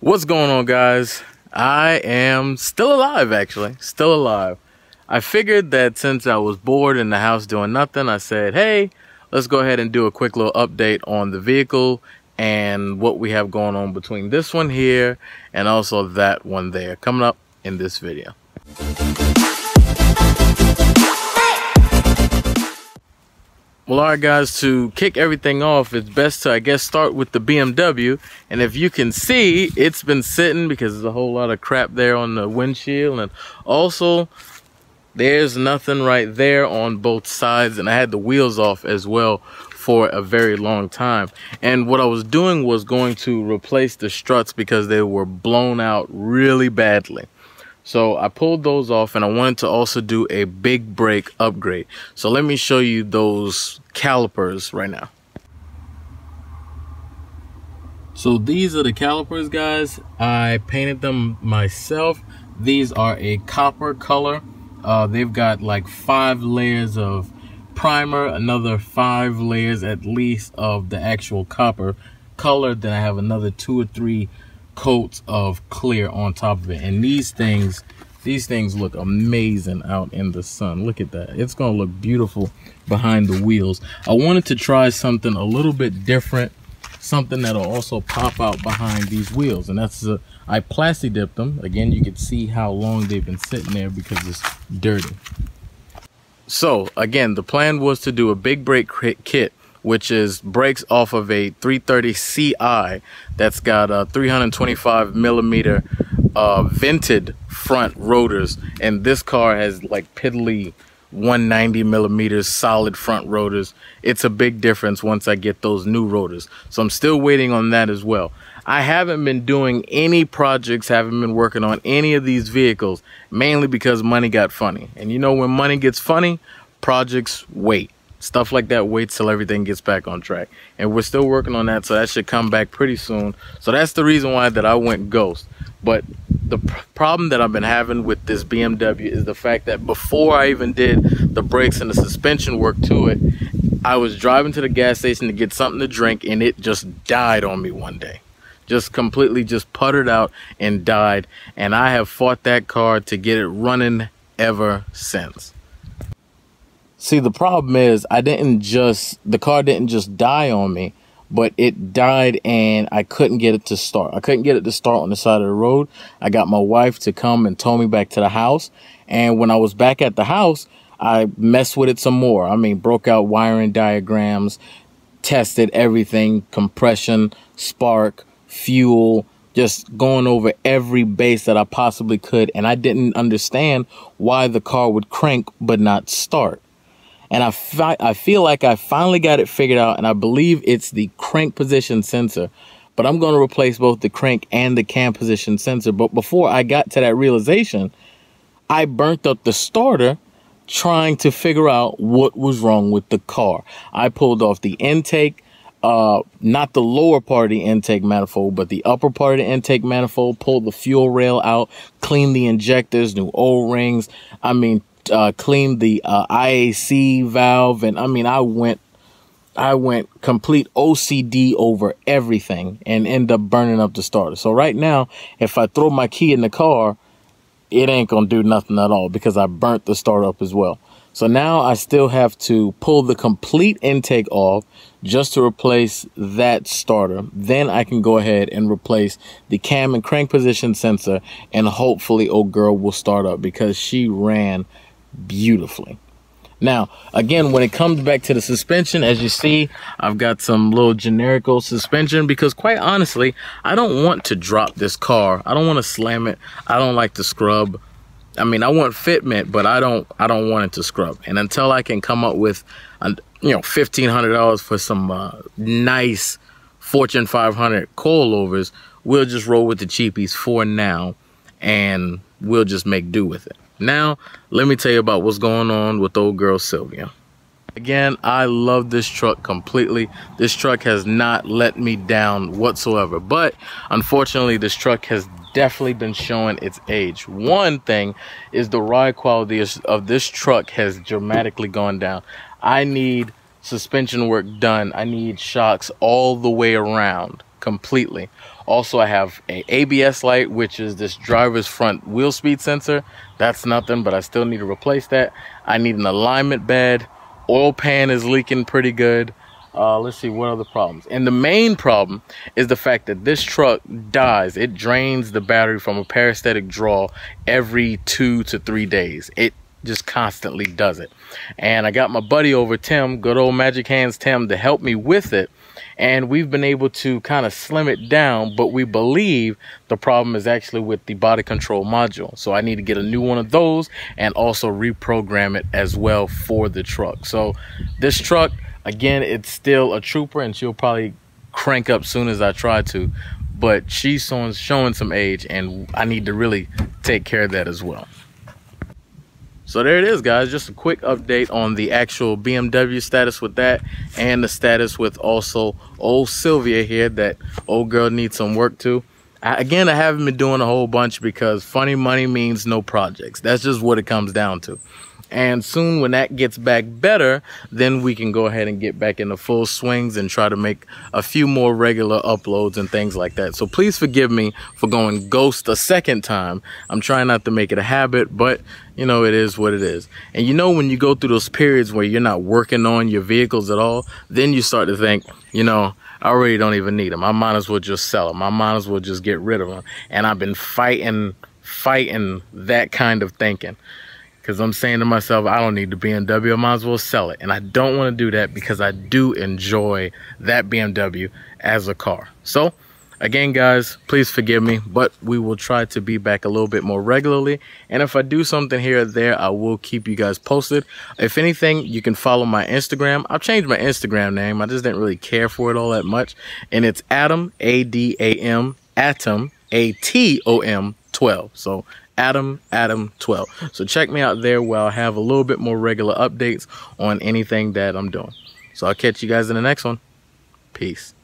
What's going on, guys? I am still alive, actually. Still alive. I figured that since I was bored in the house doing nothing, I said, hey, let's go ahead and do a quick little update on the vehicle and what we have going on between this one here and also that one there, coming up in this video. Well, alright guys, to kick everything off, it's best to, I guess, start with the BMW. And if you can see, it's been sitting because there's a whole lot of crap there on the windshield. And also, there's nothing right there on both sides. And I had the wheels off as well for a very long time. And what I was doing was going to replace the struts because they were blown out really badly. So I pulled those off, and I wanted to also do a big brake upgrade. So let me show you those calipers right now. So these are the calipers, guys. I painted them myself. These are a copper color. They've got like 5 layers of primer, another 5 layers at least of the actual copper color. Then I have another 2 or 3 coats of clear on top of it, and these things look amazing out in the sun. Look at that. It's gonna look beautiful behind the wheels. I wanted to try something a little bit different, something that'll also pop out behind these wheels, and that's I plastic dipped them. Again, you can see how long they've been sitting there because it's dirty. So again, the plan was to do a big brake kit, which is brakes off of a 330 Ci that's got a 325 millimeter vented front rotors, and this car has like piddly 190 millimeters solid front rotors. It's a big difference once I get those new rotors, so I'm still waiting on that as well. I haven't been doing any projects, haven't been working on any of these vehicles, mainly because money got funny, and you know, when money gets funny, projects wait. Stuff like that waits till everything gets back on track, and we're still working on that, so that should come back pretty soon. So that's the reason why that I went ghost. But the problem that I've been having with this BMW is the fact that before I even did the brakes and the suspension work to it, I was driving to the gas station to get something to drink, and it just died on me one day. Just completely just puttered out and died, and I have fought that car to get it running ever since. See, the problem is the car didn't just die on me, but it died and I couldn't get it to start. I couldn't get it to start on the side of the road. I got my wife to come and tow me back to the house. And when I was back at the house, I messed with it some more. I mean, broke out wiring diagrams, tested everything, compression, spark, fuel, just going over every base that I possibly could. And I didn't understand why the car would crank but not start. And I feel like I finally got it figured out, and I believe it's the crank position sensor. But I'm going to replace both the crank and the cam position sensor. But before I got to that realization, I burnt up the starter trying to figure out what was wrong with the car. I pulled off the intake, not the lower part of the intake manifold, but the upper part of the intake manifold, pulled the fuel rail out, cleaned the injectors, new O-rings. I mean, cleaned the IAC valve, and I mean, I went complete OCD over everything and end up burning up the starter. So right now, if I throw my key in the car, it ain't gonna do nothing at all because I burnt the starter up as well. So now I still have to pull the complete intake off just to replace that starter. Then I can go ahead and replace the cam and crank position sensor, and hopefully old girl will start up because she ran beautifully. Now, again, when it comes back to the suspension, as you see, I've got some little generical suspension because, quite honestly, I don't want to drop this car. I don't want to slam it. I don't like to scrub. I mean, I want fitment, but I don't want it to scrub. And until I can come up with, $1,500 for some nice Fortune 500 coilovers, we'll just roll with the cheapies for now, and we'll just make do with it. Now, let me tell you about what's going on with old girl Sylvia. Again, I love this truck completely. This truck has not let me down whatsoever. But unfortunately, this truck has definitely been showing its age. One thing is the ride quality of this truck has dramatically gone down. I need suspension work done. I need shocks all the way around completely. Also, I have a ABS light, which is this driver's front wheel speed sensor. That's nothing, but I still need to replace that. I need an alignment bed. Oil pan is leaking pretty good. Let's see, what other problems? And the main problem is the fact that this truck dies. It drains the battery from a peristaltic draw every 2 to 3 days. It just constantly does it. And I got my buddy over, Tim, good old Magic Hands Tim, to help me with it. And we've been able to kind of slim it down, but we believe the problem is actually with the body control module. So I need to get a new one of those and also reprogram it as well for the truck. So this truck, again, it's still a trooper, and she'll probably crank up soon as I try to, but she's showing some age, and I need to really take care of that as well. So there it is, guys, just a quick update on the actual BMW status with that, and the status with also old Sylvia here. That old girl needs some work too. Again, I haven't been doing a whole bunch because funny money means no projects. That's just what it comes down to. And soon when that gets back better, then we can go ahead and get back into full swings and try to make a few more regular uploads and things like that. So please forgive me for going ghost a second time. I'm trying not to make it a habit, but you know, it is what it is. And you know, when you go through those periods where you're not working on your vehicles at all, then you start to think, you know, I already don't even need them. I might as well just sell them. I might as well just get rid of them. And I've been fighting that kind of thinking. Because I'm saying to myself, I don't need the BMW, I might as well sell it. And I don't want to do that because I do enjoy that BMW as a car. So, again, guys, please forgive me, but we will try to be back a little bit more regularly. And if I do something here or there, I will keep you guys posted. If anything, you can follow my Instagram. I've changed my Instagram name. I just didn't really care for it all that much. And it's Adam, A-D-A-M, Atom, A-T-O-M 12. So, Adam 12. So check me out there where I'll have a little bit more regular updates on anything that I'm doing. So I'll catch you guys in the next one. Peace.